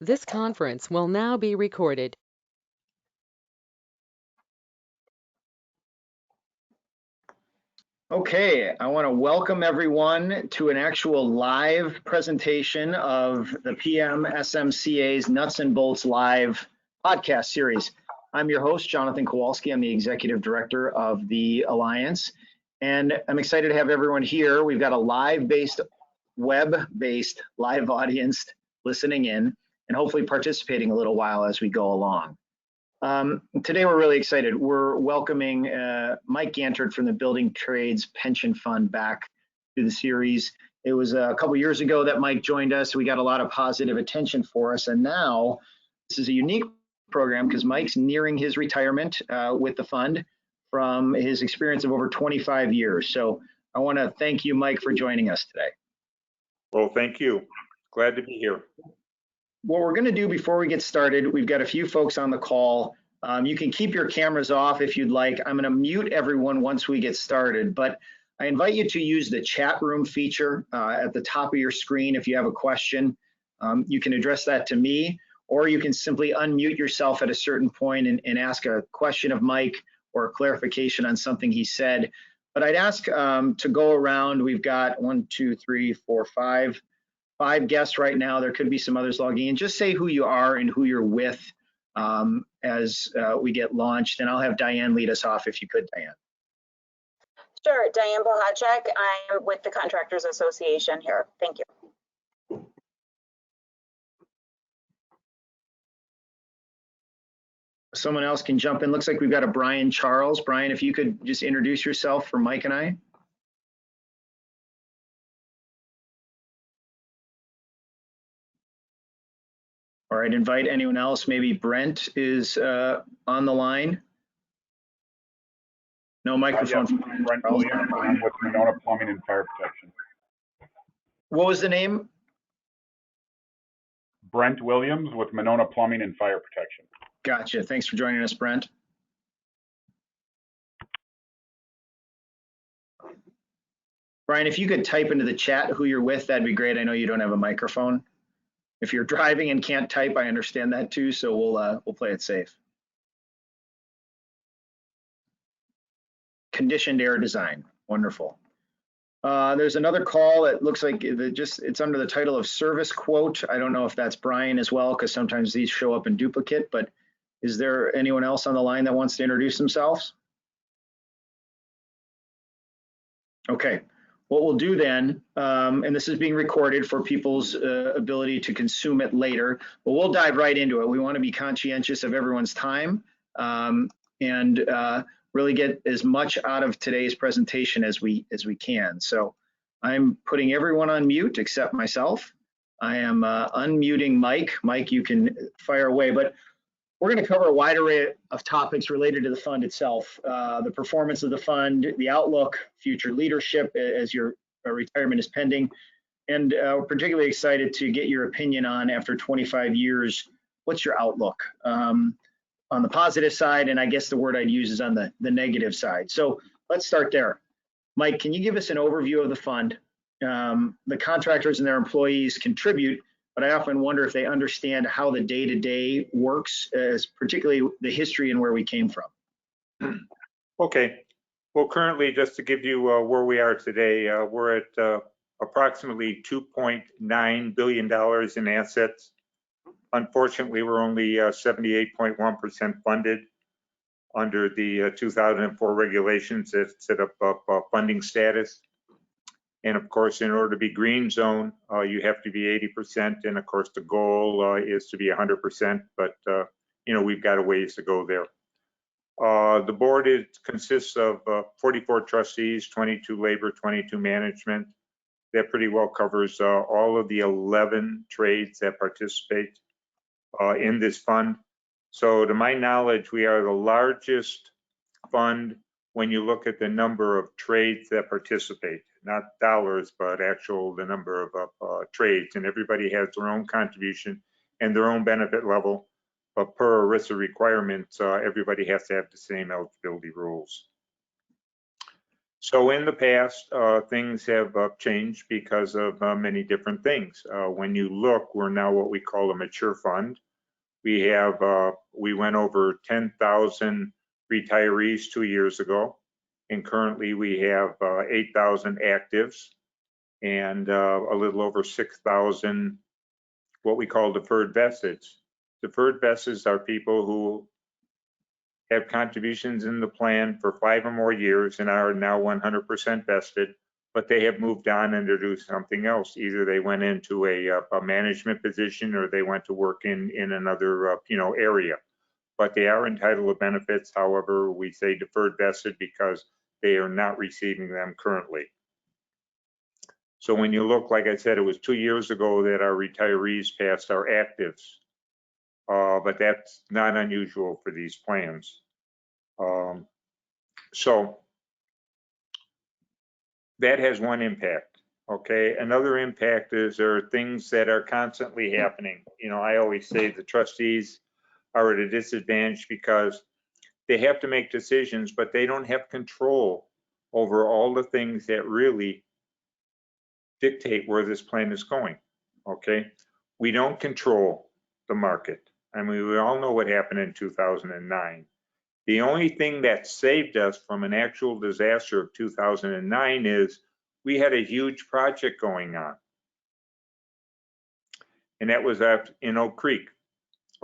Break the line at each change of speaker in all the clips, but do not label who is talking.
This conference will now be recorded.
Okay, I want to welcome everyone to an actual live presentation of the PMSMCA's Nuts and Bolts Live podcast series. I'm your host, Jonathan Kowalski. I'm the Executive Director of the Alliance, and I'm excited to have everyone here. We've got a live-based, web-based live audience listening in and hopefully participating a little while as we go along. Today we're really excited. We're welcoming Mike Gantert from the Building Trades Pension Fund back to the series. It was a couple years ago that Mike joined us. We got a lot of positive attention for us, and now this is a unique program because Mike's nearing his retirement with the fund from his experience of over 25 years. So I want to thank you, Mike, for joining us today.
Well, thank you. Glad to be here.
What we're going to do before we get started, we've got a few folks on the call. You can keep your cameras off if you'd like. I'm going to mute everyone once we get started, but I invite you to use the chat room feature at the top of your screen. If you have a question, you can address that to me, or you can simply unmute yourself at a certain point and ask a question of Mike or a clarification on something he said. But I'd ask to go around. We've got 5 guests right now. There could be some others logging in. Just say who you are and who you're with as we get launched, and I'll have Diane lead us off if you could, Diane.
Sure, Diane Bohacek. I'm with the Contractors Association here. Thank you.
Someone else can jump in. Looks like we've got a Brian Charles. Brian, if you could just introduce yourself for Mike and I. All right, invite anyone else. Maybe Brent is on the line. No microphone.
Brent Williams, I'm with MEPPAA Plumbing and Fire Protection.
What was the name?
Brent Williams with MEPPAA Plumbing and Fire Protection.
Gotcha. Thanks for joining us, Brent. Brian, if you could type into the chat who you're with, that'd be great. I know you don't have a microphone. If you're driving and can't type, I understand that too, so we'll play it safe. Conditioned air design, wonderful. There's another call. It looks like it's under the title of service quote. I don't know if that's Brian as well, because sometimes these show up in duplicate, but is there anyone else on the line that wants to introduce themselves? Okay. What we'll do then, and this is being recorded for people's ability to consume it later, but we'll dive right into it. We want to be conscientious of everyone's time and really get as much out of today's presentation as we can. So I'm putting everyone on mute except myself. I am unmuting Mike. Mike, you can fire away, but we're going to cover a wide array of topics related to the fund itself, the performance of the fund, the outlook, future leadership as your retirement is pending. And we're particularly excited to get your opinion on, after 25 years, what's your outlook on the positive side? And I guess the word I'd use is on the negative side. So let's start there. Mike, can you give us an overview of the fund? The contractors and their employees contribute, but I often wonder if they understand how the day-to-day works, particularly the history and where we came from.
Okay. Well, currently, just to give you where we are today, we're at approximately $2.9 billion in assets. Unfortunately, we're only 78.1% funded under the 2004 regulations that set up funding status. And of course, in order to be green zone, you have to be 80%. And of course, the goal is to be 100%. But, you know, we've got a ways to go there. The board consists of 44 trustees, 22 labor, 22 management. That pretty well covers all of the 11 trades that participate in this fund. So to my knowledge, we are the largest fund when you look at the number of trades that participate, not dollars, but the number of trades. And everybody has their own contribution and their own benefit level. But per ERISA requirements, everybody has to have the same eligibility rules. So in the past, things have changed because of many different things. When you look, we're now what we call a mature fund. We went over 10,000 retirees 2 years ago, and currently we have 8,000 actives and a little over 6,000 what we call deferred vesteds. Deferred vesteds are people who have contributions in the plan for 5 or more years and are now 100% vested, but they have moved on and they're doing something else. Either they went into a management position or they went to work in another area. But they are entitled to benefits. However, we say deferred vested because they are not receiving them currently. So when you look, like I said, it was 2 years ago that our retirees passed our actives, but that's not unusual for these plans. So that has one impact, okay? Another impact is there are things that are constantly happening. You know, I always say the trustees are at a disadvantage because they have to make decisions, but they don't have control over all the things that really dictate where this plan is going, okay? We don't control the market. I mean, we all know what happened in 2009. The only thing that saved us from an actual disaster of 2009 is we had a huge project going on. And that was in Oak Creek,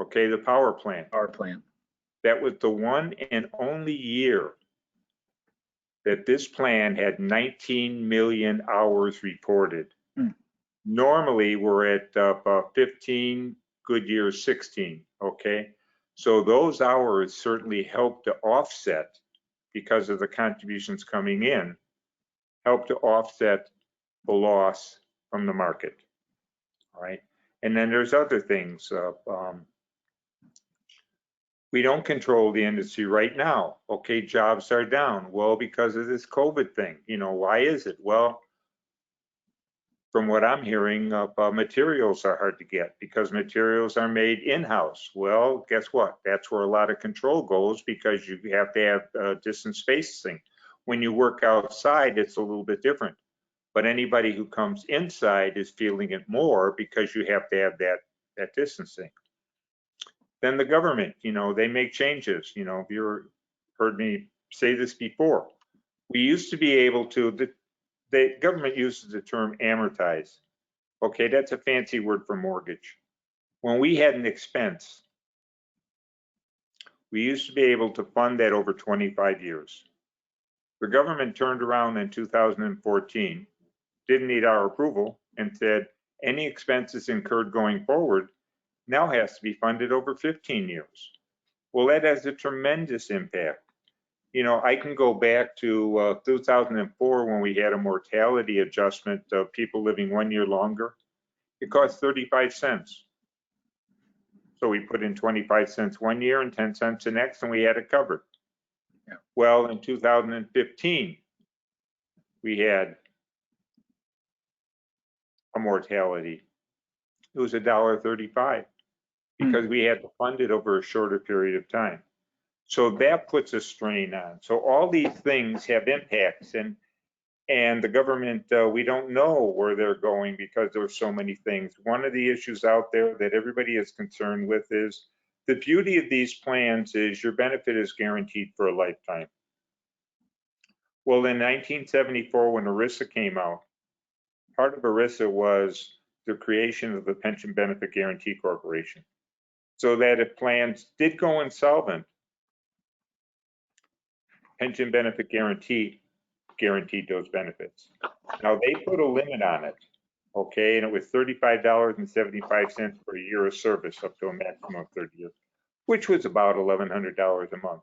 okay, the power plant.
Power plant.
That was the one and only year that this plan had 19 million hours reported. Normally, we're at 15, good years 16, okay? So those hours certainly help to offset, because of the contributions coming in, help to offset the loss from the market, all right? And then there's other things. We don't control the industry right now. Okay, jobs are down. Well, because of this COVID thing. You know, why is it? Well, from what I'm hearing, materials are hard to get because materials are made in-house. Well, guess what? That's where a lot of control goes because you have to have distance spacing. When you work outside, it's a little bit different. But anybody who comes inside is feeling it more because you have to have that distancing. Then the government, you know, they make changes. You know, you've heard me say this before. We used to be able to, the government uses the term amortize. Okay, that's a fancy word for mortgage. When we had an expense, we used to be able to fund that over 25 years. The government turned around in 2014, didn't need our approval, and said any expenses incurred going forward now has to be funded over 15 years. Well, that has a tremendous impact. You know, I can go back to 2004 when we had a mortality adjustment of people living 1 year longer. It cost 35 cents. So we put in 25 cents 1 year and 10 cents the next, and we had it covered.
Yeah.
Well, in 2015, we had a mortality. It was $1.35 because we had to fund it over a shorter period of time. So that puts a strain on. So all these things have impacts, and the government, we don't know where they're going because there's so many things. One of the issues out there that everybody is concerned with is the beauty of these plans is your benefit is guaranteed for a lifetime. Well, in 1974, when ERISA came out, part of ERISA was the creation of the Pension Benefit Guaranty Corporation. So that if plans did go insolvent, Pension Benefit Guaranty guaranteed those benefits. Now they put a limit on it, okay, and it was $35.75 per year of service up to a maximum of 30 years, which was about $1,100 a month.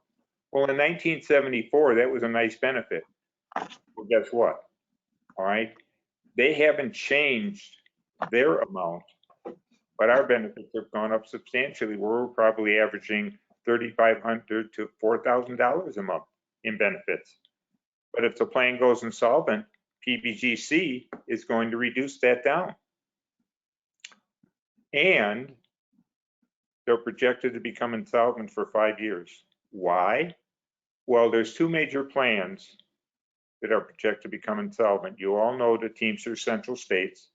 Well, in 1974, that was a nice benefit. Well, guess what? All right, they haven't changed their amount, but our benefits have gone up substantially. We're probably averaging $3,500 to $4,000 a month in benefits. But if the plan goes insolvent, PBGC is going to reduce that down. And they're projected to become insolvent for 5 years. Why? Well, there's two major plans that are projected to become insolvent. You all know the Teamsters Central States,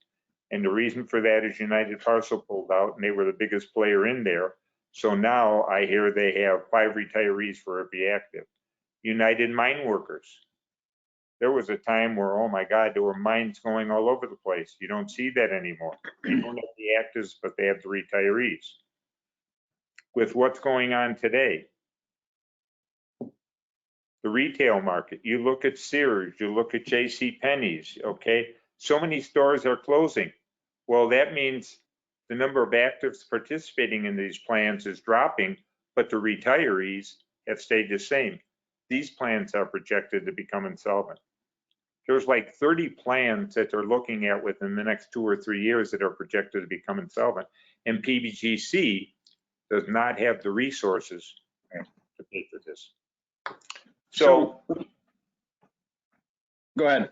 and the reason for that is United Parcel pulled out, and they were the biggest player in there. So now I hear they have 5 retirees for every active. United Mine Workers. There was a time where, oh my God, there were mines going all over the place. You don't see that anymore. They don't have the actives, but they have the retirees. With what's going on today, the retail market, you look at Sears, you look at J.C. Penney's, okay? So many stores are closing. Well, that means the number of actives participating in these plans is dropping, but the retirees have stayed the same. These plans are projected to become insolvent. There's like 30 plans that they're looking at within the next 2 or 3 years that are projected to become insolvent. And PBGC does not have the resources to pay for this. So
go ahead.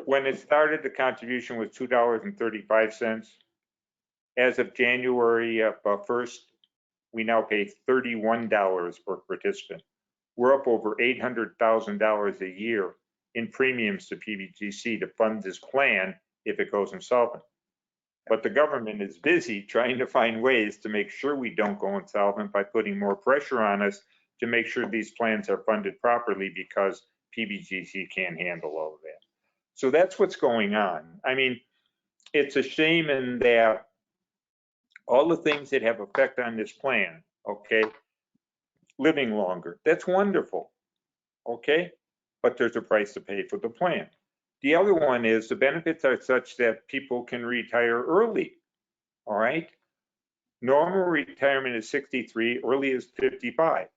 When it started, the contribution was $2.35. As of January 1st, we now pay $31 per participant. We're up over $800,000 a year in premiums to PBGC to fund this plan if it goes insolvent. But the government is busy trying to find ways to make sure we don't go insolvent by putting more pressure on us to make sure these plans are funded properly, because PBGC can't handle all of that. So that's what's going on. I mean, it's a shame in that all the things that have effect on this plan, okay, living longer, that's wonderful, okay, but there's a price to pay for the plan. The other one is the benefits are such that people can retire early, all right? Normal retirement is 63, early is 55.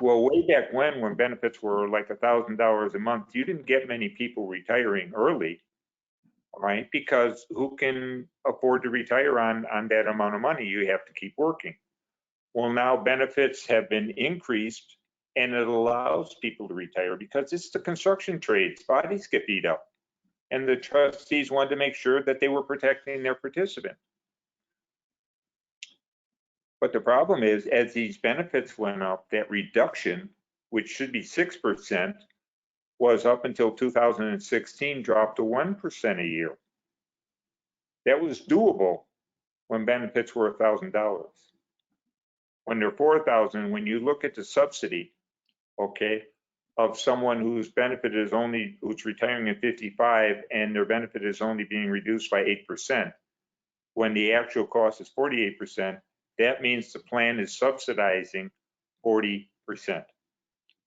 Well, way back when benefits were like $1,000 a month, you didn't get many people retiring early, all right? Because who can afford to retire on that amount of money? You have to keep working. Well, now benefits have been increased, and it allows people to retire because it's the construction trades. Bodies get beat up. And the trustees wanted to make sure that they were protecting their participant. But the problem is, as these benefits went up, that reduction, which should be 6%, was up until 2016, dropped to 1% a year. That was doable when benefits were $1,000. When they're $4,000, when you look at the subsidy, okay, of someone whose benefit is only, who's retiring at 55 and their benefit is only being reduced by 8%, when the actual cost is 48%, that means the plan is subsidizing 40%.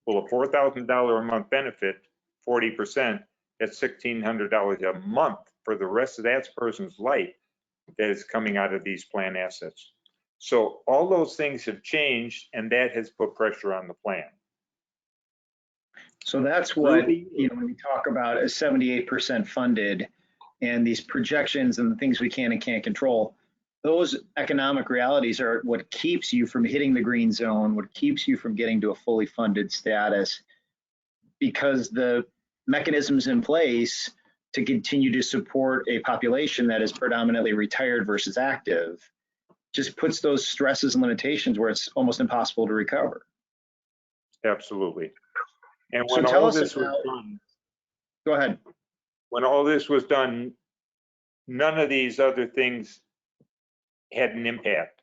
Well, a $4,000 a month benefit, 40%, that's $1,600 a month for the rest of that person's life that is coming out of these plan assets. So all those things have changed, and that has put pressure on the plan.
So that's what, you know, when we talk about a 78% funded and these projections and the things we can and can't control, those economic realities are what keeps you from hitting the green zone, what keeps you from getting to a fully funded status, because the mechanisms in place to continue to support a population that is predominantly retired versus active just puts those stresses and limitations where it's almost impossible to recover.
Absolutely. And
So
when
tell
all
us
this was
about,
done,
go ahead.
when all this was done, none of these other things had an impact,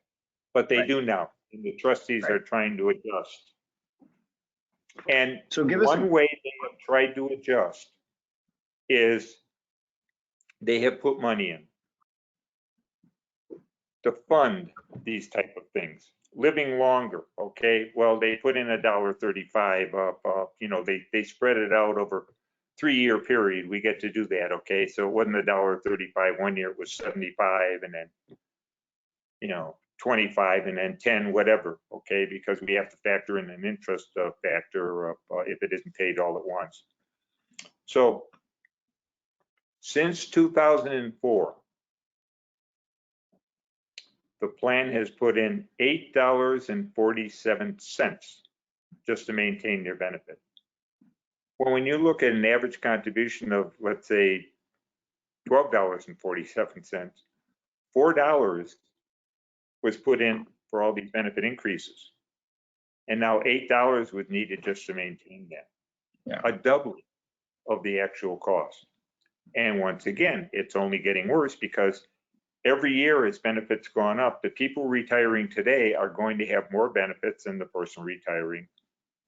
but they
Right.
do now. And the trustees are trying to adjust. And
So give us
one way they have tried to adjust is they have put money in to fund these type of things. Living longer, okay? Well, they put in $1.35 up, you know, they spread it out over 3-year period. We get to do that, okay? So it wasn't $1.35 one year, it was 75, and then, you know, 25, and then 10, whatever, okay? Because we have to factor in an interest factor if it isn't paid all at once. So since 2004, the plan has put in $8.47 just to maintain their benefit. Well, when you look at an average contribution of, let's say, $12.47, $4 was put in for all these benefit increases. And now $8 was needed just to maintain that.
Yeah.
a doubling of the actual cost. And once again, it's only getting worse because every year as benefits gone up, the people retiring today are going to have more benefits than the person retiring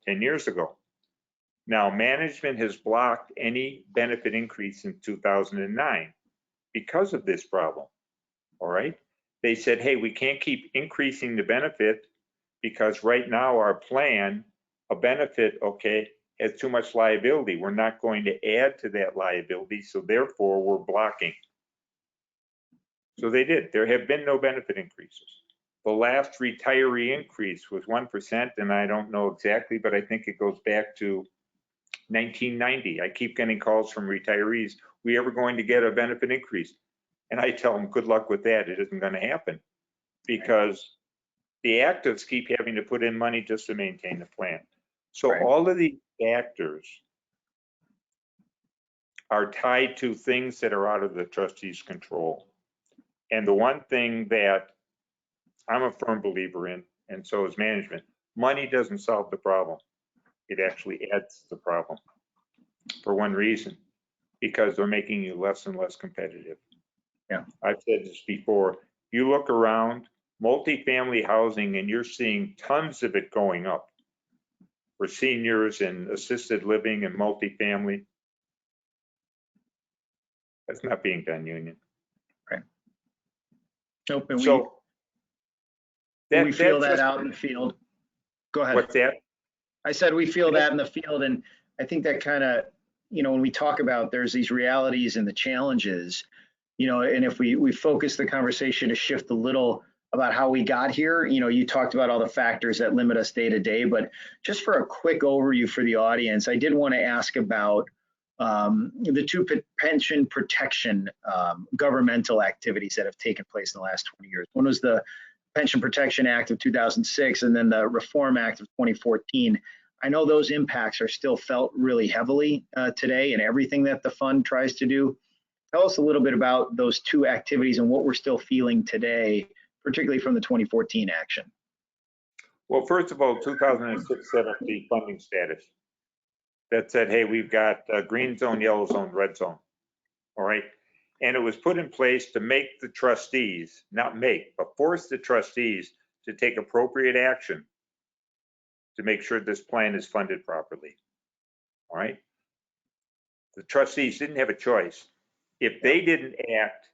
10 years ago. Now, management has blocked any benefit increase in 2009 because of this problem, all right? They said, hey, we can't keep increasing the benefit because right now our plan, a benefit, okay, has too much liability. We're not going to add to that liability, so therefore we're blocking. So they did. There have been no benefit increases. The last retiree increase was 1%, and I don't know exactly, but I think it goes back to 1990. I keep getting calls from retirees, we ever going to get a benefit increase? And I tell them, good luck with that. It isn't going to happen because the actives keep having to put in money just to maintain the plan. So
Right.
all of these factors are tied to things that are out of the trustee's control. And the one thing that I'm a firm believer in, and so is management, money doesn't solve the problem. It actually adds to the problem for one reason, because they're making you less and less competitive.
Yeah.
I've said this before. You look around multifamily housing and you're seeing tons of it going up for seniors and assisted living and multifamily. That's not being done, Union.
Right. Nope. And
So
we feel that out in the field. Go ahead.
What's that?
I said we feel that in the field, and I think that kind of, when we talk about there's these realities and the challenges, and if we focus the conversation to shift a little about how we got here, you talked about all the factors that limit us day to day, but just for a quick overview for the audience, I did want to ask about the two pension protection governmental activities that have taken place in the last 20 years. One was the Pension Protection Act of 2006, and then the Reform Act of 2014. I know those impacts are still felt really heavily today in everything that the fund tries to do. Tell us a little bit about those two activities and what we're still feeling today, particularly from the 2014 action.
Well, first of all, 2006 set up the funding status that said, hey, we've got green zone, yellow zone, red zone, all right? And it was put in place to make the trustees, not make, but force the trustees to take appropriate action to make sure this plan is funded properly, all right? The trustees didn't have a choice. If they didn't act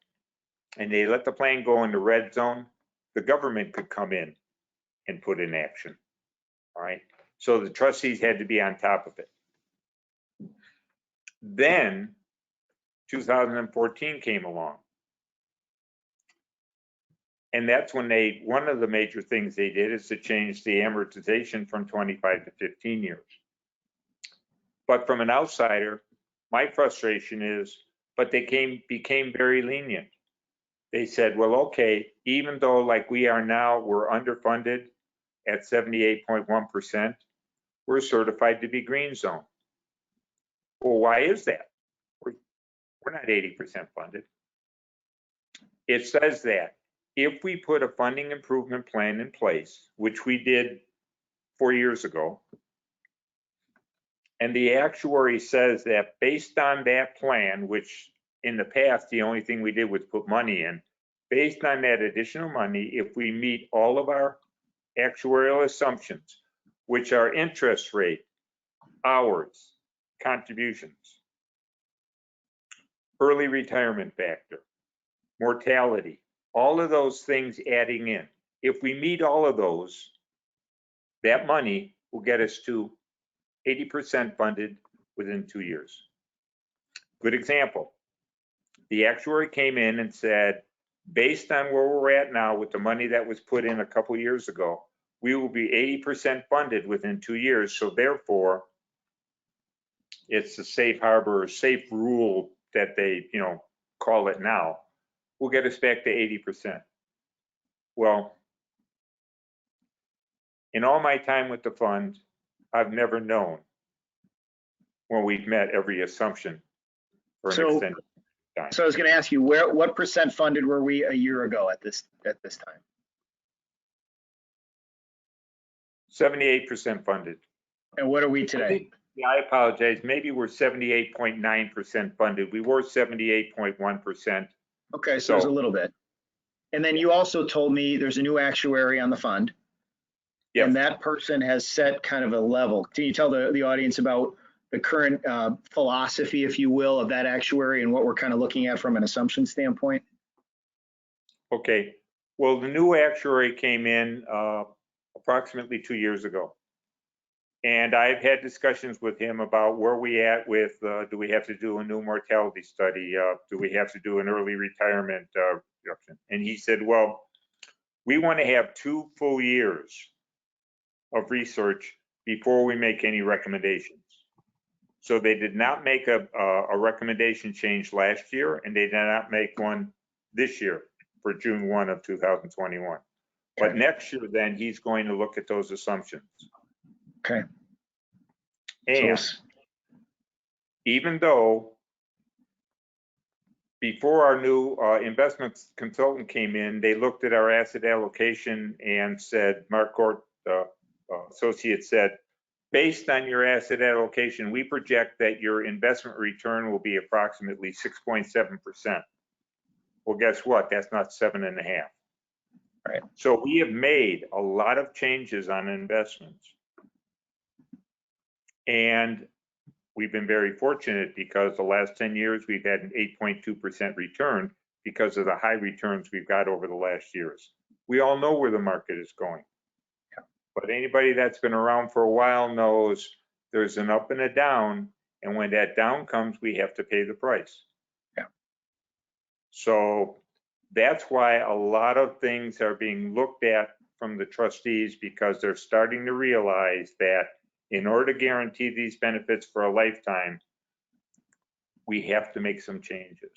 and they let the plan go into red zone, the government could come in and put in action, all right? So the trustees had to be on top of it. Then 2014 came along. And that's when one of the major things they did is to change the amortization from 25 to 15 years. But from an outsider, my frustration is, but they became very lenient. They said, well, okay, even though like we are now, we're underfunded at 78.1%, we're certified to be green zone. Well, why is that? We're not 80% funded. It says that if we put a funding improvement plan in place, which we did 4 years ago, and the actuary says that based on that plan, which in the past, the only thing we did was put money in, based on that additional money, if we meet all of our actuarial assumptions, which are interest rate, hours, contributions, early retirement factor, mortality, all of those things adding in. If we meet all of those, that money will get us to 80% funded within 2 years. Good example. The actuary came in and said, based on where we're at now with the money that was put in a couple years ago, we will be 80% funded within 2 years. So therefore, it's a safe harbor, safe rule that they, call it now, will get us back to 80%. Well, in all my time with the fund, I've never known when we've met every assumption for an extended time.
So I was going to ask you, what percent funded were we a year ago at this time?
78% funded.
And what are we today?
Yeah, I apologize. Maybe we're 78.9% funded. We were 78.1%.
Okay, so there's a little bit. And then you also told me there's a new actuary on the fund.
Yes.
And that person has set kind of a level. Can you tell the audience about the current philosophy, if you will, of that actuary and what we're kind of looking at from an assumption standpoint?
Okay. Well, the new actuary came in approximately 2 years ago. And I've had discussions with him about where we at with, do we have to do a new mortality study? Do we have to do an early retirement reduction? And he said, well, we want to have 2 full years of research before we make any recommendations. So they did not make a recommendation change last year, and they did not make one this year for June 1 of 2021. But next year, then he's going to look at those assumptions.
Okay.
And even though before our new investment consultant came in, they looked at our asset allocation and said, Mark Court, associate said, based on your asset allocation, we project that your investment return will be approximately 6.7%. Well, guess what? That's not 7.5.
Right.
So we have made a lot of changes on investments. And we've been very fortunate because the last 10 years, we've had an 8.2% return because of the high returns we've got over the last years. We all know where the market is going. But anybody that's been around for a while knows there's an up and a down, and when that down comes, we have to pay the price.
Yeah.
So that's why a lot of things are being looked at from the trustees, because they're starting to realize that in order to guarantee these benefits for a lifetime, we have to make some changes.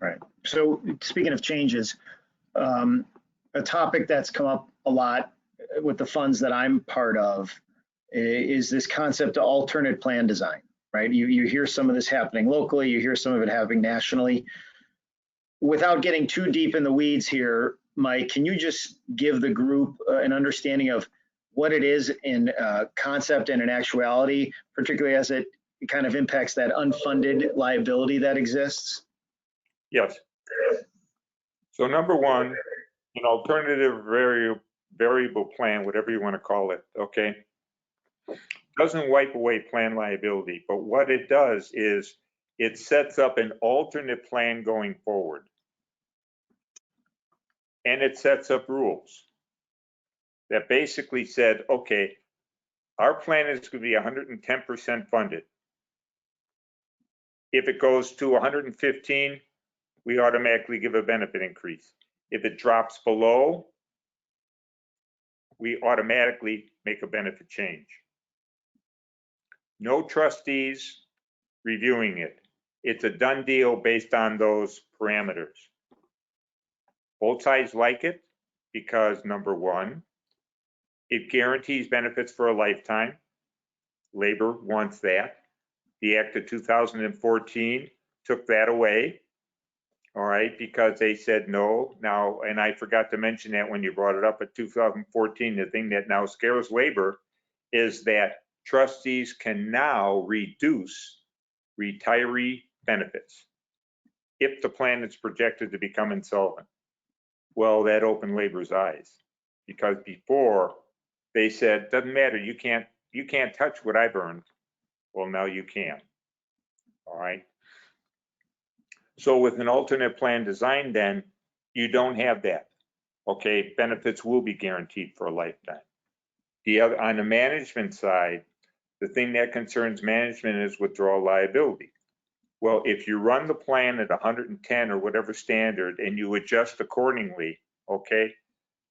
Right. So speaking of changes, a topic that's come up a lot with the funds that I'm part of is this concept of alternate plan design, right? You hear some of this happening locally, you hear some of it happening nationally. Without getting too deep in the weeds here, Mike, can you just give the group an understanding of what it is in concept and in actuality, particularly as it kind of impacts that unfunded liability that exists?
Yes. So number one, an alternative variable plan, whatever you want to call it, okay, doesn't wipe away plan liability, but what it does is it sets up an alternate plan going forward. And it sets up rules that basically said, okay, our plan is going to be 110% funded. If it goes to 115, we automatically give a benefit increase. If it drops below, we automatically make a benefit change. No trustees reviewing it. It's a done deal based on those parameters. Both sides like it because, number one, it guarantees benefits for a lifetime. Labor wants that. The Act of 2014 took that away, all right, because they said no. Now, and I forgot to mention that when you brought it up at 2014, the thing that now scares labor is that trustees can now reduce retiree benefits if the plan is projected to become insolvent. Well, that opened labor's eyes, because before they said, doesn't matter, you can't touch what I've earned. Well, now you can. All right. So with an alternate plan design, then you don't have that. Okay, benefits will be guaranteed for a lifetime. The other, on the management side, the thing that concerns management is withdrawal liability. Well, if you run the plan at 110 or whatever standard and you adjust accordingly, okay,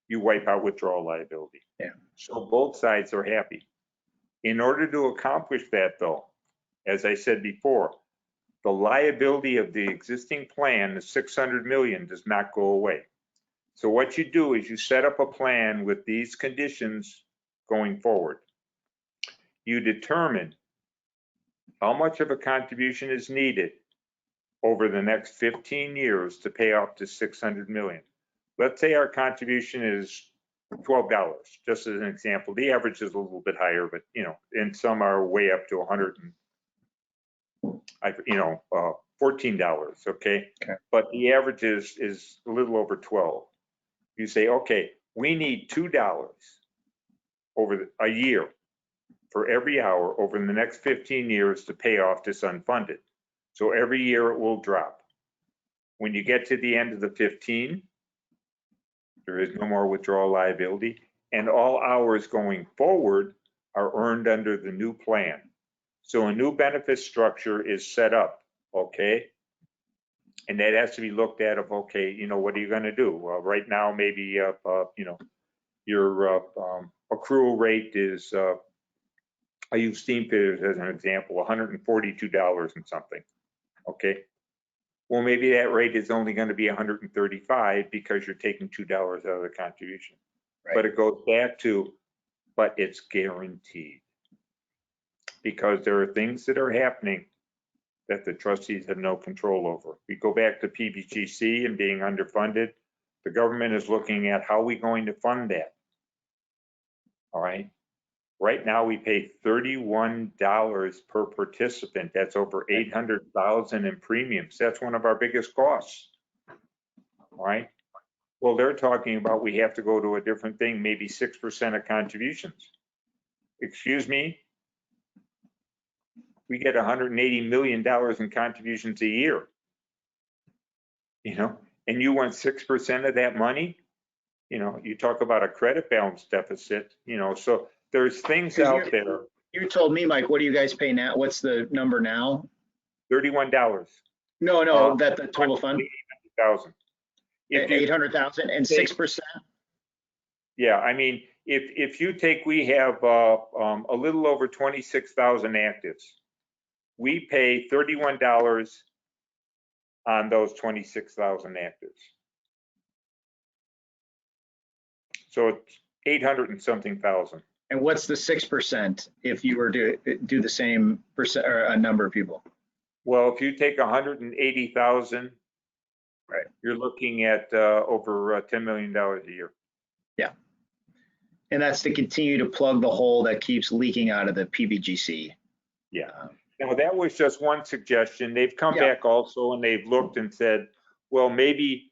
you wipe out withdrawal liability.
Yeah.
So both sides are happy. In order to accomplish that, though, as I said before, the liability of the existing plan, the $600 million, does not go away. So what you do is you set up a plan with these conditions going forward. You determine how much of a contribution is needed over the next 15 years to pay off the $600 million. Let's say our contribution is $12, just as an example. The average is a little bit higher, but you know, and some are way up to 100 and $14, okay?
Okay.
But the average is a little over 12. You say, okay, we need $2 over a year for every hour over the next 15 years to pay off this unfunded. So every year it will drop. When you get to the end of the 15, there is no more withdrawal liability, and all hours going forward are earned under the new plan. So a new benefit structure is set up, okay? And that has to be looked at of, okay, you know, what are you going to do? Well, right now, maybe, you know, your accrual rate is, I use steam fitters as an example, $142 and something, okay? Well, maybe that rate is only going to be 135 because you're taking $2 out of the contribution.
Right.
But it goes back to, but it's guaranteed. Because there are things that are happening that the trustees have no control over. We go back to PBGC and being underfunded. The government is looking at how we going to fund that. All right. Right now we pay $31 per participant. That's over $800,000 in premiums. That's one of our biggest costs. All right. Well, they're talking about we have to go to a different thing, maybe 6% of contributions. Excuse me. We get $180 million in contributions a year, you know, and you want 6% of that money, you know, you talk about a credit balance deficit, you know, so there's things out there.
You told me, Mike, what do you guys pay now? What's the number now?
$31.
No, that the total fund?
800,000.
800,000 and 6%?
Yeah, I mean, if you take, we have a little over 26,000 actives. We pay $31 on those 26,000 actives. So it's 800 and something thousand.
And what's the 6% if you were to do the same percent or a number of people?
Well, if you take 180,000,
right,
you're looking at over $10 million a year.
Yeah. And that's to continue to plug the hole that keeps leaking out of the PBGC.
Yeah. Now, that was just one suggestion. They've come back also and they've looked and said, well, maybe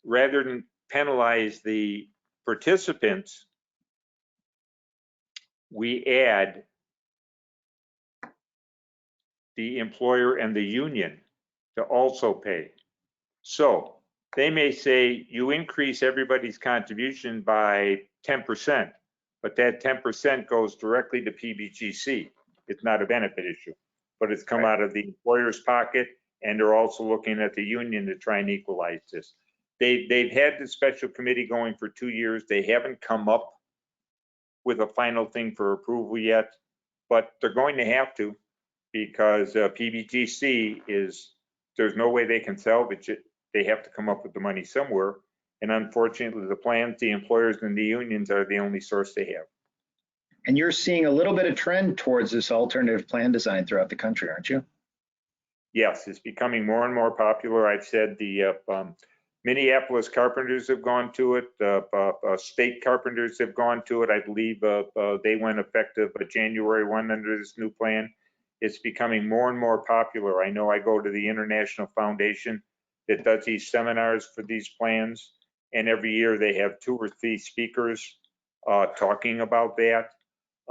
rather than penalize the participants, we add the employer and the union to also pay. So they may say you increase everybody's contribution by 10%, but that 10% goes directly to PBGC. It's not a benefit issue, but it's come out of the employer's pocket, and they're also looking at the union to try and equalize this. They've had the special committee going for 2 years. They haven't come up with a final thing for approval yet, but they're going to have to, because PBGC there's no way they can salvage it. They have to come up with the money somewhere. And unfortunately, the plans, the employers and the unions are the only source they have.
And you're seeing a little bit of trend towards this alternative plan design throughout the country, aren't you?
Yes, it's becoming more and more popular. I've said the Minneapolis carpenters have gone to it. State carpenters have gone to it. I believe they went effective January 1 under this new plan. It's becoming more and more popular. I know I go to the International Foundation that does these seminars for these plans, and every year they have 2 or 3 speakers talking about that.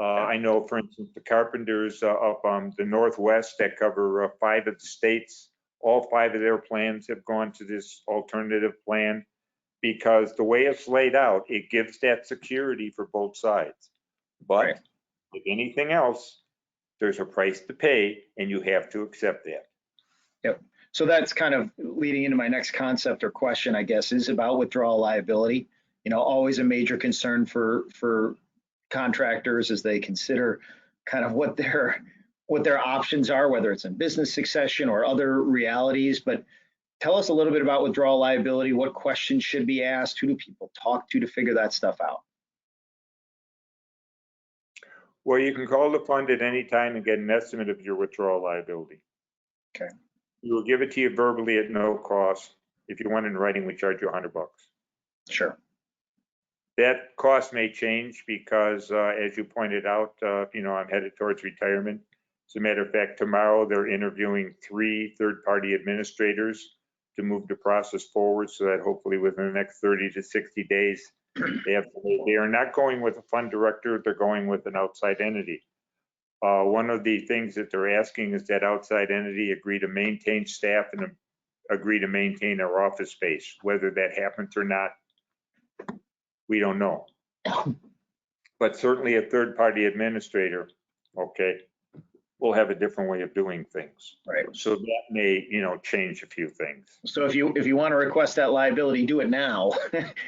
I know, for instance, the carpenters up on the Northwest that cover 5 of the states, all 5 of their plans have gone to this alternative plan, because the way it's laid out, it gives that security for both sides. But like anything else, there's a price to pay, and you have to accept that.
Yep. So that's kind of leading into my next concept or question, I guess, is about withdrawal liability. You know, always a major concern for contractors as they consider kind of what their options are, whether it's in business succession or other realities. But tell us a little bit about withdrawal liability. What questions should be asked? Who do people talk to figure that stuff out?
Well, you can call the fund at any time and get an estimate of your withdrawal liability.
Okay.
We will give it to you verbally at no cost. If you want it in writing, we charge you $100.
Sure.
That cost may change because, as you pointed out, I'm headed towards retirement. As a matter of fact, tomorrow they're interviewing 3 third-party administrators to move the process forward so that hopefully within the next 30 to 60 days, they are not going with a fund director, they're going with an outside entity. One of the things that they're asking is that outside entity agree to maintain staff and agree to maintain our office space. Whether that happens or not, we don't know. But certainly a third-party administrator, okay, will have a different way of doing things.
Right.
So that may, change a few things.
So if you want to request that liability, do it now,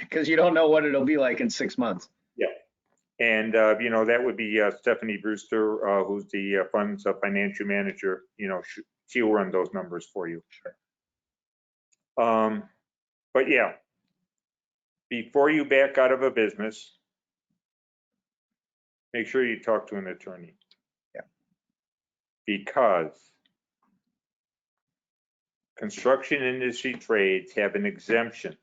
because you don't know what it'll be like in 6 months.
Yeah. And, that would be Stephanie Brewster, who's the fund's financial manager. She'll run those numbers for you.
Sure.
But yeah, before you back out of a business, make sure you talk to an attorney.
Yeah.
Because construction industry trades have an exemption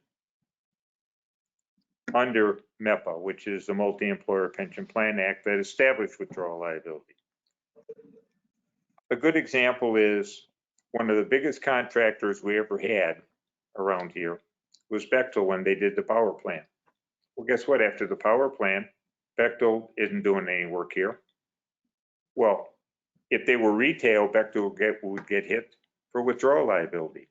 under MEPPAA, which is the Multi-Employer Pension Plan Act that established withdrawal liability. A good example is one of the biggest contractors we ever had around here was Bechtel when they did the power plant. Well, guess what? After the power plant, Bechtel isn't doing any work here. Well, if they were retail, Bechtel would get hit for withdrawal liability.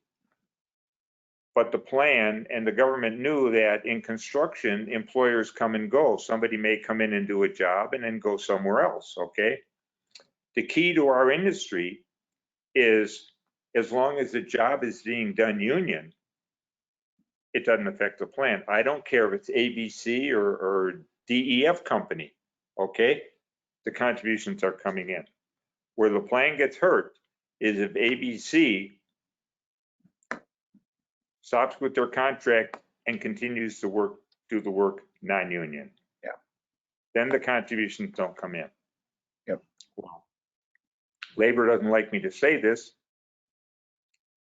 But the plan and the government knew that in construction, employers come and go. Somebody may come in and do a job and then go somewhere else, okay? The key to our industry is as long as the job is being done union, it doesn't affect the plan. I don't care if it's ABC or DEF company, okay? The contributions are coming in. Where the plan gets hurt is if ABC stops with their contract and continues to do the work non-union.
Yeah.
Then the contributions don't come in.
Yep.
Well, labor doesn't like me to say this,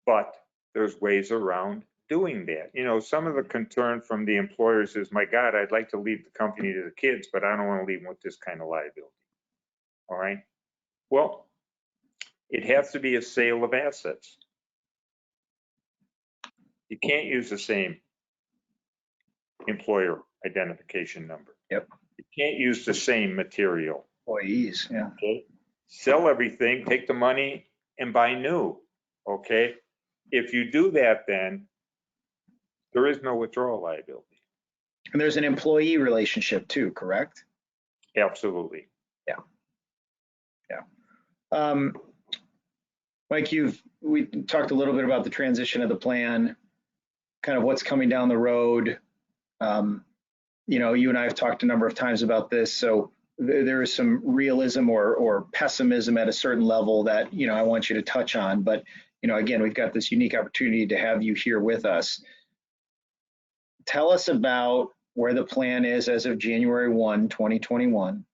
but there's ways around doing that. Some of the concern from the employers is, my God, I'd like to leave the company to the kids, but I don't want to leave them with this kind of liability. All right. Well, it has to be a sale of assets. You can't use the same employer identification number.
Yep.
You can't use the same material.
Employees, yeah.
Okay. Sell everything, take the money and buy new. Okay. If you do that, then there is no withdrawal liability.
And there's an employee relationship too, correct?
Absolutely.
Yeah. Yeah. Mike, we talked a little bit about the transition of the plan, kind of what's coming down the road. You and I have talked a number of times about this, so there is some realism or pessimism at a certain level that, I want you to touch on. But, again, we've got this unique opportunity to have you here with us. Tell us about where the plan is as of January 1, 2021.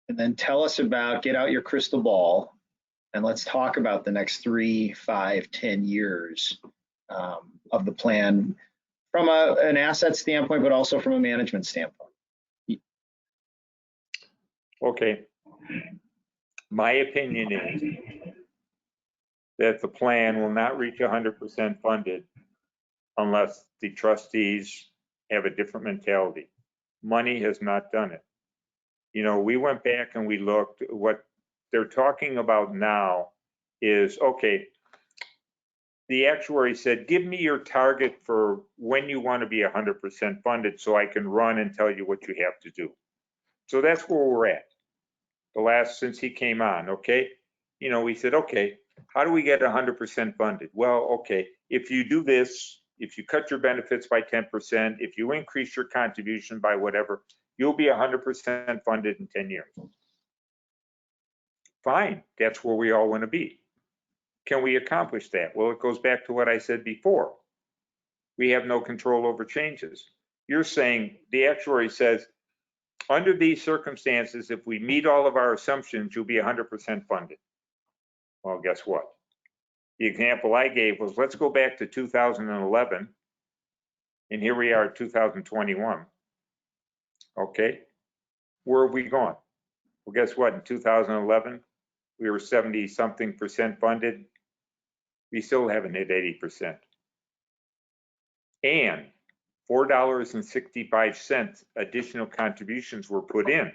And then tell us about, get out your crystal ball, and let's talk about the next 3, 5, 10 years of the plan from an asset standpoint, but also from a management standpoint.
Okay. My opinion is that the plan will not reach 100% funded unless the trustees have a different mentality. Money has not done it. We went back and we looked. What they're talking about now is, okay, the actuary said, give me your target for when you want to be 100% funded so I can run and tell you what you have to do. So that's where we're at. Since he came on, okay? We said, okay, how do we get 100% funded? Well, okay, if you do this, if you cut your benefits by 10%, if you increase your contribution by whatever, you'll be 100% funded in 10 years. Fine, that's where we all want to be. Can we accomplish that? Well, it goes back to what I said before. We have no control over changes. You're saying, the actuary says, under these circumstances, if we meet all of our assumptions, you'll be 100% funded. Well, guess what? The example I gave was, let's go back to 2011, and here we are at 2021. Okay, where have we gone? Well, guess what? In 2011, we were 70-something% funded. We still haven't hit 80%. And $4.65 additional contributions were put in.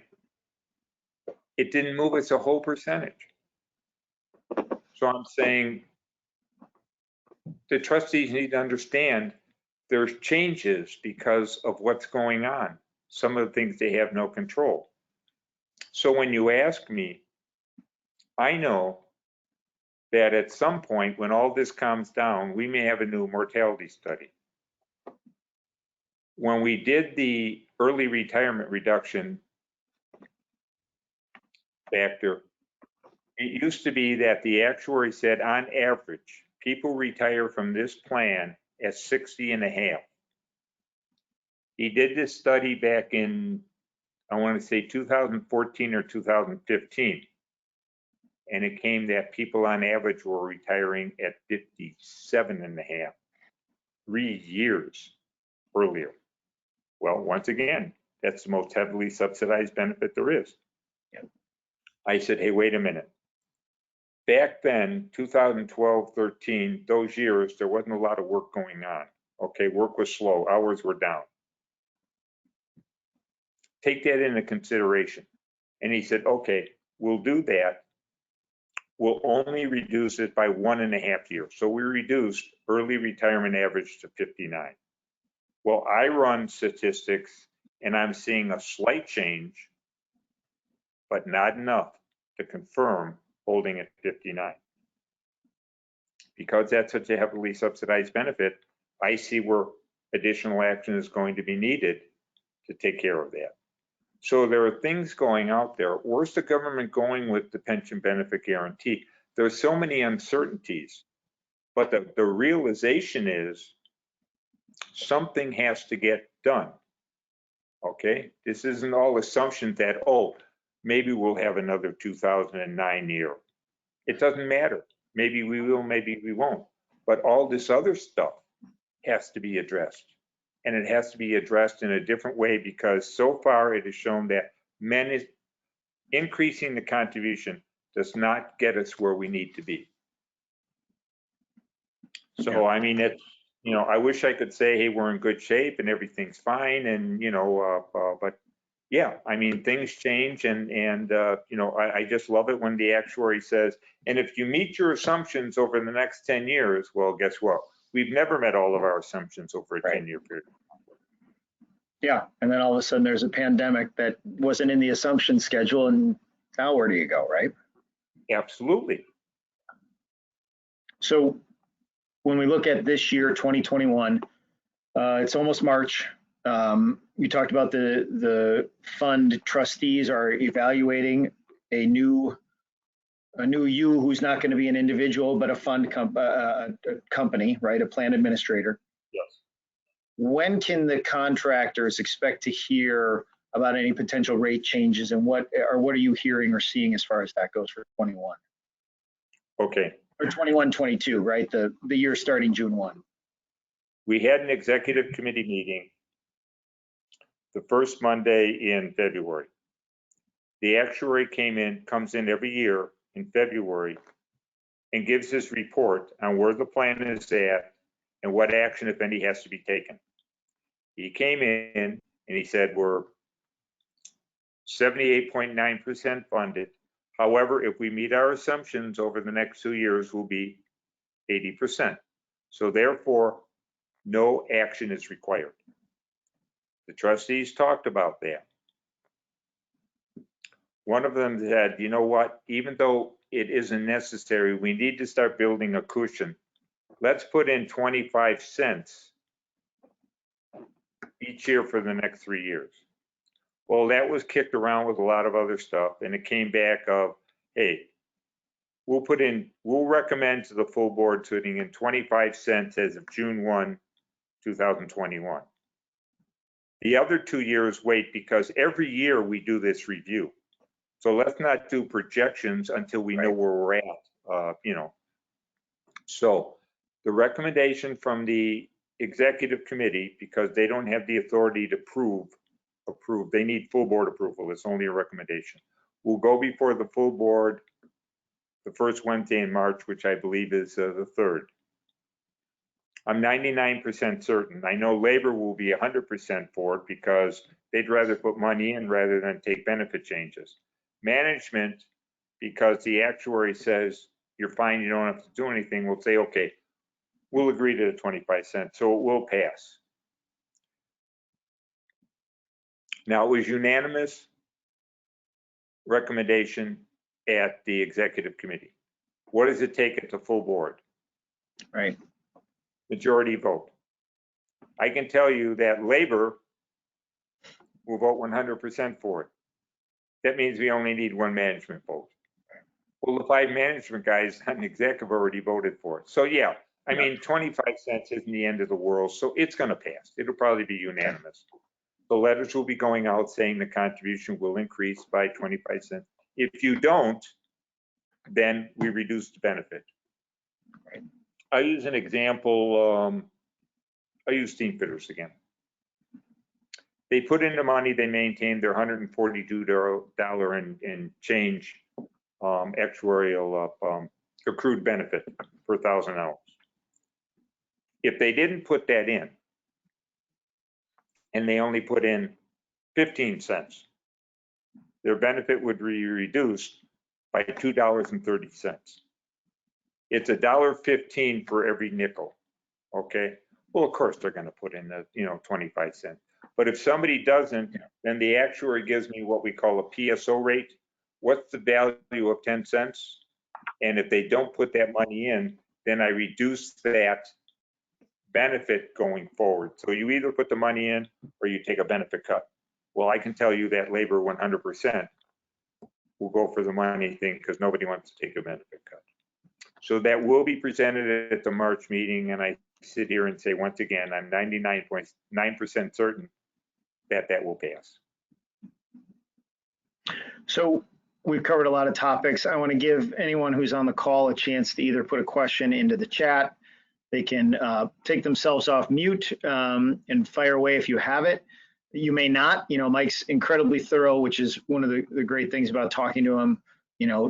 It didn't move us a whole percentage. So I'm saying the trustees need to understand there's changes because of what's going on. Some of the things they have no control. So when you ask me, I know that at some point when all this calms down, we may have a new mortality study. When we did the early retirement reduction factor, it used to be that the actuary said on average, people retire from this plan at 60 and a half. He did this study back in, I want to say 2014 or 2015. And it came that people on average were retiring at 57 and a half, 3 years earlier. Well, once again, that's the most heavily subsidized benefit there is.
Yep.
I said, hey, wait a minute. Back then, 2012, 13, those years, there wasn't a lot of work going on. Okay, work was slow, hours were down. Take that into consideration. And he said, okay, we'll do that. We'll only reduce it by 1.5 years. So we reduced early retirement average to 59. Well, I run statistics and I'm seeing a slight change, but not enough to confirm holding at 59. Because that's such a heavily subsidized benefit, I see where additional action is going to be needed to take care of that. So there are things going out there. Where's the government going with the pension benefit guarantee? There's so many uncertainties, but the realization is something has to get done. Okay, this isn't all assumptions that, oh, maybe we'll have another 2009 year. It doesn't matter. Maybe we will, maybe we won't. But all this other stuff has to be addressed. And it has to be addressed in a different way because so far it has shown that increasing the contribution does not get us where we need to be. So, I mean, it's, you know, I wish I could say, hey, we're in good shape and everything's fine. And, you know, but yeah, I mean, things change and you know, I just love it when the actuary says, and if you meet your assumptions over the next 10 years, well, guess what? We've never met all of our assumptions over a 10-year period.
Yeah, and then all of a sudden there's a pandemic that wasn't in the assumption schedule, and now where do you go, right?
Absolutely.
So when we look at this year, 2021, it's almost March. You talked about the fund trustees are evaluating a new you who's not going to be an individual, but a fund company, right? A plan administrator.
Yes.
When can the contractors expect to hear about any potential rate changes, and what are you hearing or seeing as far as that goes for 21?
Okay.
Or 21, 22, right? The year starting June 1.
We had an executive committee meeting the first Monday in February. The actuary comes in every year in February and gives his report on where the plan is at and what action, if any, has to be taken. He came in and he said, we're 78.9% funded. However, if we meet our assumptions over the next 2 years, we'll be 80%. So therefore, no action is required. The trustees talked about that. One of them said, you know what, even though it isn't necessary, we need to start building a cushion. Let's put in 25 cents each year for the next 3 years. Well, that was kicked around with a lot of other stuff, and it came back of, hey, we'll recommend to the full board putting in 25 cents as of June 1, 2021. The other 2 years wait because every year we do this review. So let's not do projections until we know where we're at, you know. So the recommendation from the executive committee, because they don't have the authority to prove approved. They need full board approval. It's only a recommendation. We'll go before the full board the first Wednesday in March, which I believe is the 3rd. I'm 99% certain. I know labor will be 100% for it because they'd rather put money in rather than take benefit changes. Management, because the actuary says you're fine, you don't have to do anything, will say, okay, we'll agree to the 25 cents, so it will pass. Now, it was unanimous recommendation at the executive committee. What does it take at the full board?
Right.
Majority vote. I can tell you that labor will vote 100% for it. That means we only need one management vote. Well, the 5 management guys on the executive already voted for it. So yeah, I mean, 25 cents isn't the end of the world, so it's gonna pass. It'll probably be unanimous. The letters will be going out saying the contribution will increase by 25 cents. If you don't, then we reduce the benefit.
Right.
I use an example, I use steam fitters again. They put in the money, they maintain their $142 and change actuarial accrued benefit per 1,000 hours. If they didn't put that in, and they only put in 15 cents, their benefit would be reduced by $2.30. It's $1.15 for every nickel, okay? Well, of course, they're gonna put in the, 25 cents. But if somebody doesn't, then the actuary gives me what we call a PSO rate. What's the value of 10 cents? And if they don't put that money in, then I reduce that benefit going forward. So you either put the money in or you take a benefit cut. Well, I can tell you that labor 100% will go for the money thing because nobody wants to take a benefit cut. So that will be presented at the March meeting, and I sit here and say, once again, I'm 99.9% certain that that will pass.
So we've covered a lot of topics. I want to give anyone who's on the call a chance to either put a question into the chat. They can take themselves off mute and fire away if you have it. You may not. Mike's incredibly thorough, which is one of the great things about talking to him.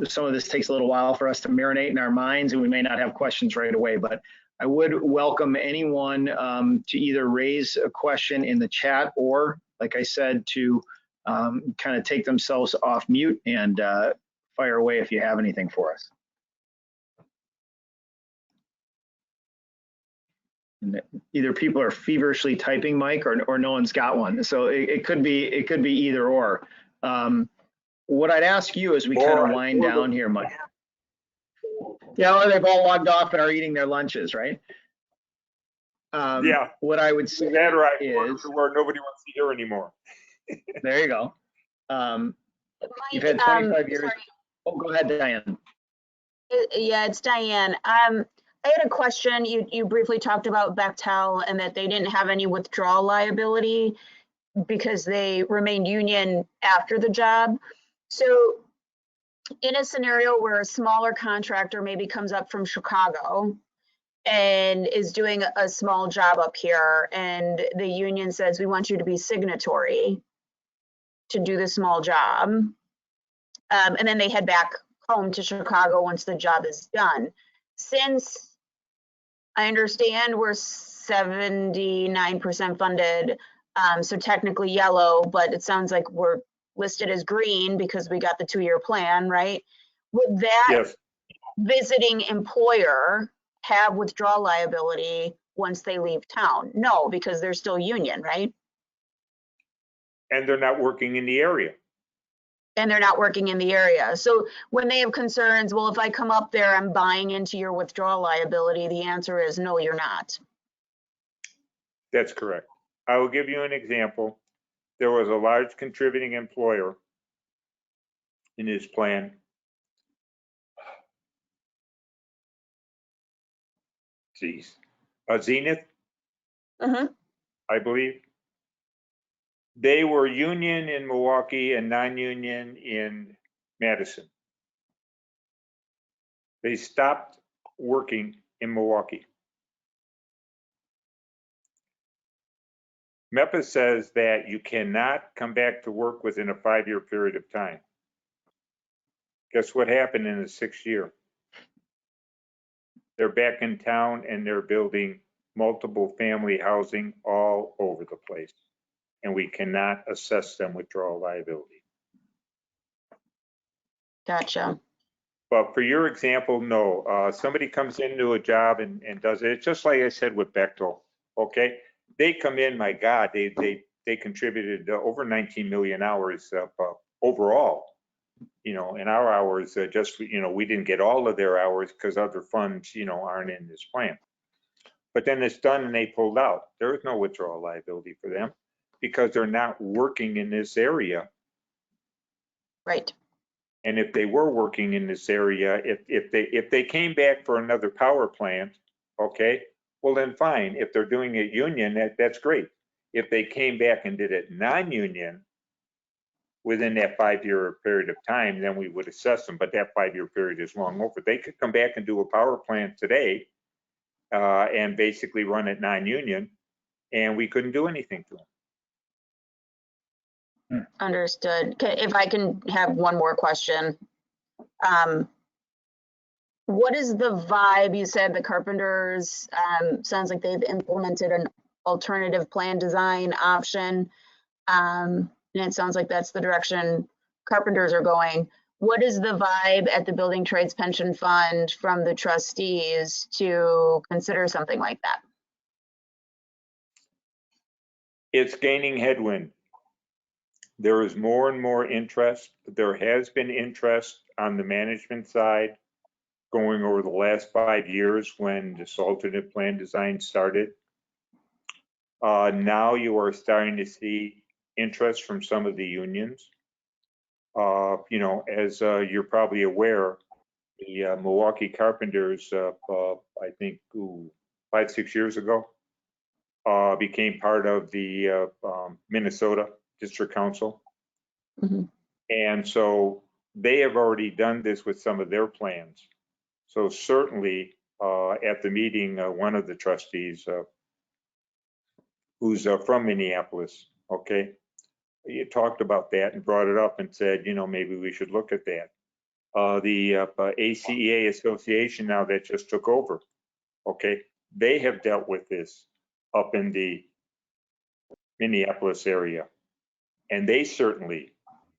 Some of this takes a little while for us to marinate in our minds, and we may not have questions right away, but I would welcome anyone to either raise a question in the chat or, like I said, to kind of take themselves off mute and fire away if you have anything for us. And either people are feverishly typing, Mike, or no one's got one. So it could be either or. What I'd ask you as we kind of wind down here, Mike. Yeah, or they've all logged off and are eating their lunches, right?
Yeah.
What I would say
that right
is
where nobody wants to hear anymore.
There you go.
Mike,
You've had 25 years.
sorry.
Oh, go ahead, Diane.
Yeah, it's Diane. I had a question. You briefly talked about Bechtel and that they didn't have any withdrawal liability because they remained union after the job. So in a scenario where a smaller contractor maybe comes up from Chicago and is doing a small job up here, and the union says, we want you to be signatory to do the small job, and then they head back home to Chicago once the job is done. Since I understand we're 79% funded, so technically yellow, but it sounds like we're listed as green because we got the 2-year plan, right? Would that
Yes.
visiting employer have withdrawal liability once they leave town? No, because they're still union, right?
And they're not working in the area.
And they're not working in the area. So when they have concerns, well, if I come up there, I'm buying into your withdrawal liability, the answer is no, you're not.
That's correct. I will give you an example. There was a large contributing employer in his plan. Geez, Zenith, I believe. They were union in Milwaukee and non-union in Madison. They stopped working in Milwaukee. MEPPAA says that you cannot come back to work within a 5-year period of time. Guess what happened in the 6th year? They're back in town and they're building multiple family housing all over the place. And we cannot assess them withdrawal liability.
Gotcha.
But for your example, no, somebody comes into a job and does it. It's just like I said with Bechtel, okay? They come in, my God, they contributed over 19 million hours overall. You know, and our hours just, you know, we didn't get all of their hours because other funds, you know, aren't in this plan. But then it's done and they pulled out. There is no withdrawal liability for them because they're not working in this area.
Right.
And if they were working in this area, if they came back for another power plant, okay, well then fine. If they're doing it union, that's great. If they came back and did it non-union within that 5-year period of time, then we would assess them. But that 5-year period is long over. They could come back and do a power plant today and basically run it non-union, and we couldn't do anything to them.
Understood. If I can have one more question. What is the vibe? You said the carpenters, sounds like they've implemented an alternative plan design option. And it sounds like that's the direction carpenters are going. What is the vibe at the Building Trades Pension Fund from the trustees to consider something like that?
It's gaining headwind. There is more and more interest. There has been interest on the management side going over the last 5 years when this alternate plan design started. Now you are starting to see interest from some of the unions. You know, as you're probably aware, the Milwaukee Carpenters, I think 5-6 years ago, became part of the Minnesota District Council.
Mhm.
And so they have already done this with some of their plans. So certainly at the meeting, one of the trustees who's from Minneapolis, okay, he talked about that and brought it up and said, you know, maybe we should look at that. The ACEA Association now that just took over, okay, they have dealt with this up in the Minneapolis area. And they certainly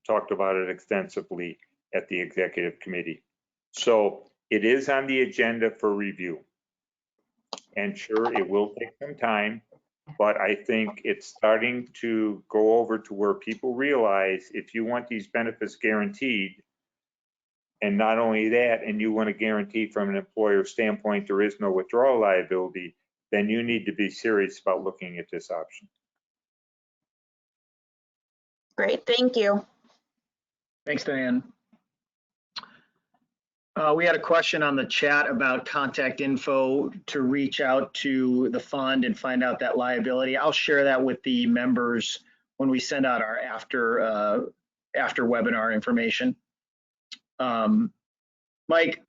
talked about it extensively at the executive committee. So it is on the agenda for review. And sure, it will take some time, but I think it's starting to go over to where people realize if you want these benefits guaranteed, and not only that, and you want to guarantee from an employer standpoint there is no withdrawal liability, then you need to be serious about looking at this option.
Great, thank you.
Thanks, Diane. We had a question on the chat about contact info to reach out to the fund and find out that liability. I'll share that with the members when we send out our after webinar information. Mike,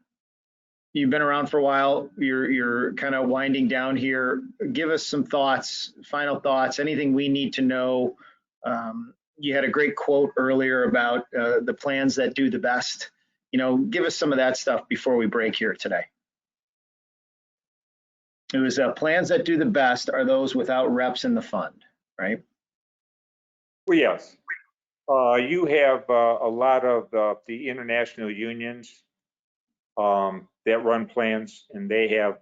you've been around for a while. You're kind of winding down here. Give us some thoughts, final thoughts, anything we need to know. You had a great quote earlier about the plans that do the best. You know, give us some of that stuff before we break here today. It was plans that do the best are those without reps in the fund, right?
Well, yes. You have a lot of the international unions that run plans, and they have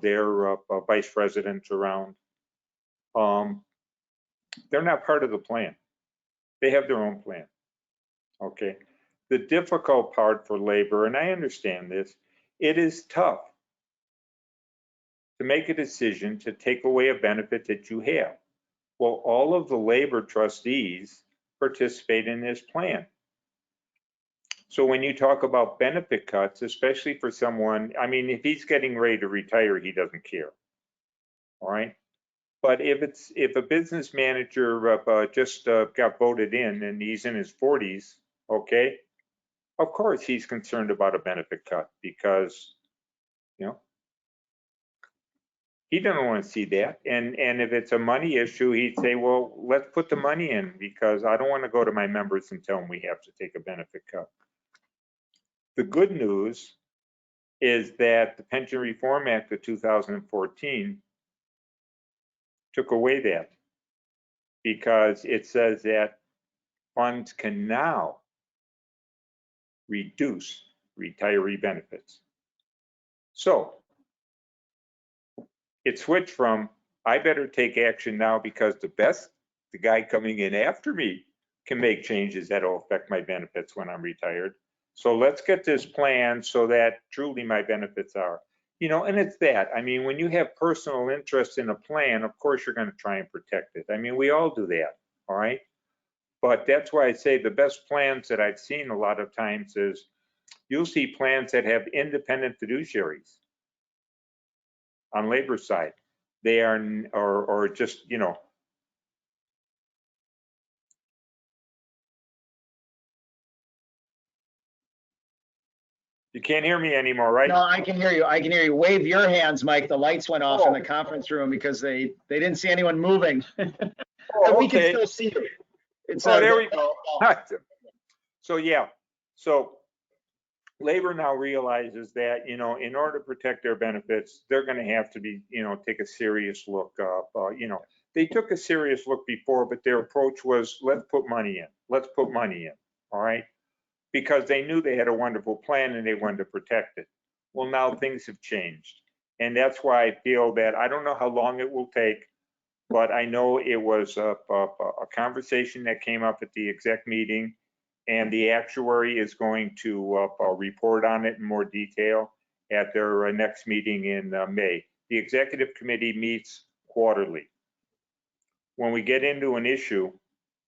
their vice presidents around. They're not part of the plan. They have their own plan. Okay. The difficult part for labor, and I understand this, it is tough to make a decision to take away a benefit that you have. Well, all of the labor trustees participate in this plan. So when you talk about benefit cuts, especially for someone, I mean, if he's getting ready to retire, he doesn't care. All right. But if a business manager just got voted in and he's in his 40s, okay, of course he's concerned about a benefit cut because, you know, He doesn't want to see that. And if it's a money issue, he'd say, well, let's put the money in because I don't want to go to my members and tell them we have to take a benefit cut. The good news is that the Pension Reform Act of 2014 took away that because it says that funds can now reduce retiree benefits. So it switched from, I better take action now because the guy coming in after me can make changes that'll affect my benefits when I'm retired. So let's get this plan so that truly my benefits are, and it's that. I mean, when you have personal interest in a plan, of course you're going to try and protect it. I mean, we all do that, all right? But that's why I say the best plans that I've seen a lot of times is you'll see plans that have independent fiduciaries on labor side. They are, or just, You can't hear me anymore, right?
No, I can hear you. I can hear you. Wave your hands, Mike. The lights went off in the conference room because they didn't see anyone moving.
Oh,
We can
okay.
still see you. It's
there we go. So yeah, so labor now realizes that, in order to protect their benefits, they're going to have to be, take a serious look. They took a serious look before, but their approach was, let's put money in. Let's put money in. All right. Because they knew they had a wonderful plan and they wanted to protect it. Well, now things have changed. And that's why I feel that I don't know how long it will take, but I know it was a conversation that came up at the exec meeting, and the actuary is going to report on it in more detail at their next meeting in May. The executive committee meets quarterly. When we get into an issue,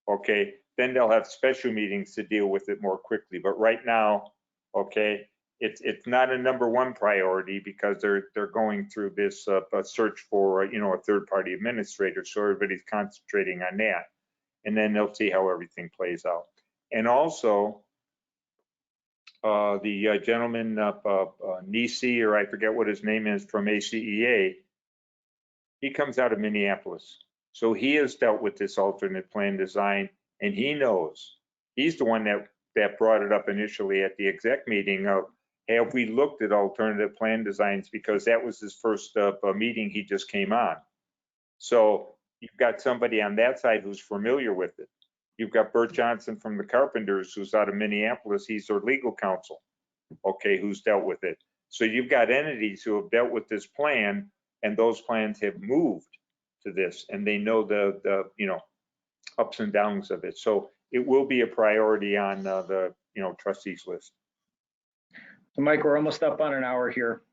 okay, then they'll have special meetings to deal with it more quickly. But right now, okay, it's not a #1 priority because they're going through this search for a third-party administrator. So everybody's concentrating on that, and then they'll see how everything plays out. And also, the gentleman Nisi, or I forget what his name is, from ACEA, he comes out of Minneapolis. So he has dealt with this alternate plan design, and he knows. He's the one that brought it up initially at the exec meeting of, have we looked at alternative plan designs? Because that was his first meeting he just came on. So you've got somebody on that side who's familiar with it. You've got Bert Johnson from the Carpenters, who's out of Minneapolis. He's their legal counsel, okay, who's dealt with it. So you've got entities who have dealt with this plan, and those plans have moved to this, and they know the ups and downs of it. So it will be a priority on the trustees list.
So Mike, we're almost up on an hour here.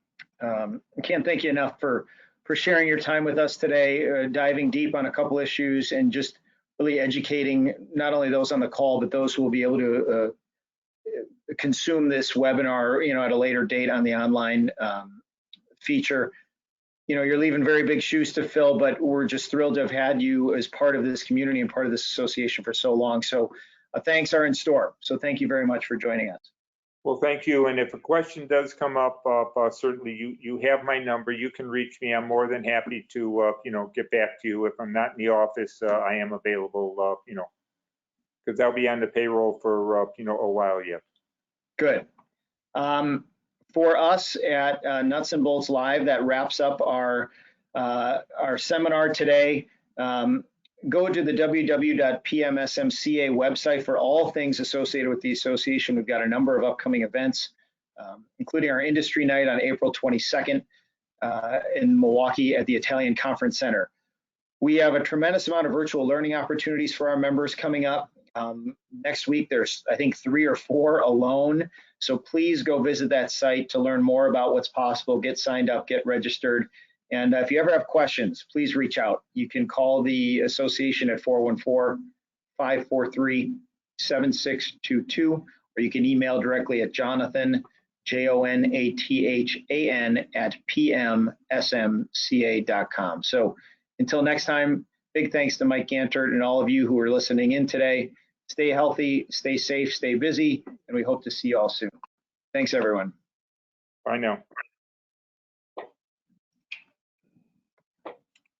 I can't thank you enough for sharing your time with us today, diving deep on a couple issues and just really educating not only those on the call, but those who will be able to consume this webinar, at a later date on the online feature. You're leaving very big shoes to fill, but we're just thrilled to have had you as part of this community and part of this association for so long. So thanks are in store. So thank you very much for joining us.
Well, thank you. And if a question does come up, certainly you have my number. You can reach me. I'm more than happy to, get back to you. If I'm not in the office, I am available, because I'll be on the payroll for, a while yet.
Good. For us at Nuts and Bolts Live, that wraps up our seminar today. Go to the www.pmsmca website for all things associated with the association. We've got a number of upcoming events, including our industry night on April 22nd in Milwaukee at the Italian Conference Center. We have a tremendous amount of virtual learning opportunities for our members coming up. Next week, there's, I think, 3 or 4 alone. So please go visit that site to learn more about what's possible, get signed up, get registered. And if you ever have questions, please reach out. You can call the association at 414-543-7622, or you can email directly at Jonathan, JONATHAN @pmsmca.com. So until next time, big thanks to Mike Gantert and all of you who are listening in today. Stay healthy, stay safe, stay busy, and we hope to see you all soon. Thanks, everyone.
Bye now.